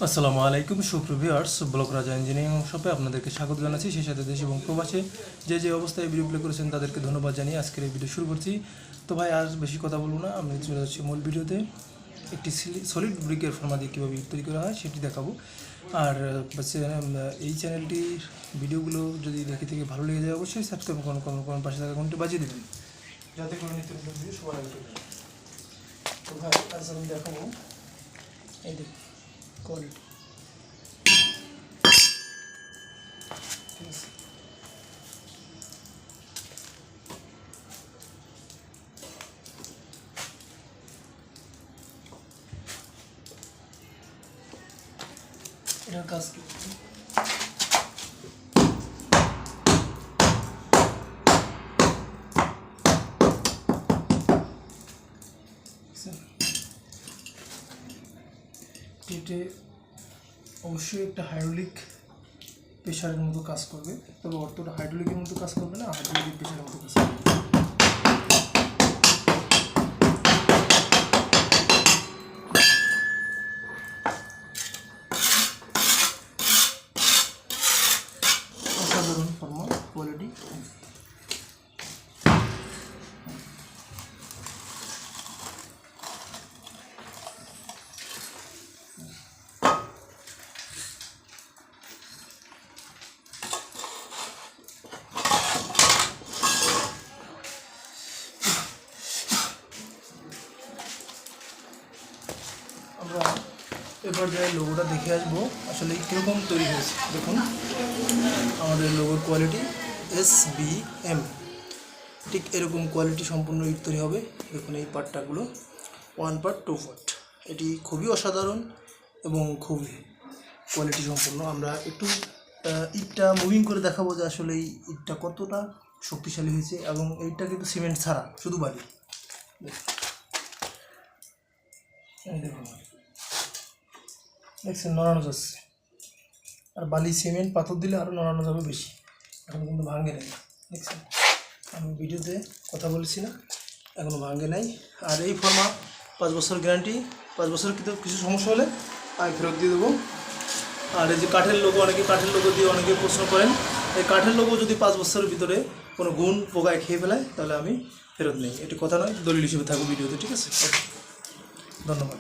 আসসালামু আলাইকুম সুপ্রিভিউয়ার্স, ব্লক রাজা ইঞ্জিনিয়ারিং ওয়ার্কশপে আপনাদেরকে স্বাগত জানাচ্ছি। সেই সাথে দেশ এবং প্রবাসে যে অবস্থায় ভিডিও প্লে করেছেন তাদেরকে ধন্যবাদ জানিয়ে আজকের এই ভিডিও শুরু করছি। তো ভাই আজ বেশি কথা বলবো না, আমি চলে যাচ্ছি মূল ভিডিওতে। একটি সলিড ব্রিকের ফর্মা দিয়ে কীভাবে ইট তৈরি করা হয় সেটি দেখাবো। আর এই চ্যানেলটির ভিডিওগুলো যদি দেখে থেকে ভালো লেগে যায় অবশ্যই সাবস্ক্রাইব করুন, পাশে থাকা ঘন্টি বাজিয়ে দেবেন যাতে কোনো নিত্য নতুন ভিডিও সবার আগে পেয়ে যান। তো ভাই আজ আমি দেখাবো এই দেখুন কোয়ালিটি। ঠিক আছে, এটার কাজ কি? এতে অবশ্যই একটা হাইড্রোলিক প্রেশারের মতো কাজ করবে, তবে অতটা হাইড্রোলিকের মতো কাজ করবে না, হাইড্রোলিক প্রেশারের মতো কাজ করবে। অসাধারণ ফর্মা কোয়ালিটি। আমরা এবার যাই লোগোটা দেখে আসবো আসলে কীরকম তৈরি হয়েছে। দেখুন আমাদের লোগোর কোয়ালিটি SBM, ঠিক এরকম কোয়ালিটি সম্পূর্ণ ইট তৈরি হবে। দেখুন এই পার্টটাগুলো 1 পার্ট 2 পার্ট, এটি খুবই অসাধারণ এবং খুবই কোয়ালিটি সম্পূর্ণ। আমরা একটু ইটটা মুভিং করে দেখাবো যে আসলে এই ইটটা কতটা শক্তিশালী হয়েছে, এবং এইটা কিন্তু সিমেন্ট ছাড়া, শুধু বালি। দেখুন দেখছেন নড়ানো যাচ্ছে, আর বালি সিমেন্ট পাথর দিলে আরও নড়ানো যাবে বেশি। এখন কিন্তু ভাঙে নেই, দেখছেন আমি ভিডিওতে কথা বলেছি না, এখনও ভাঙে নাই। আর এই ফর্মা 5 বছর গ্যারান্টি, 5 বছর কিন্তু কিছু সমস্যা হলে আমি ফেরত দিয়ে দেবো। আর এই যে কাঠের লোগো, অনেকে কাঠের লোগো দিয়ে অনেকে প্রশ্ন করেন, এই কাঠের লোগো যদি 5 বছরের ভিতরে কোনো গুণ পোকায় খেয়ে ফেলায় তাহলে আমি ফেরত নেই। এটি কথা নয়, দলিল হিসেবে থাকবো ভিডিওতে। ঠিক আছে, ধন্যবাদ।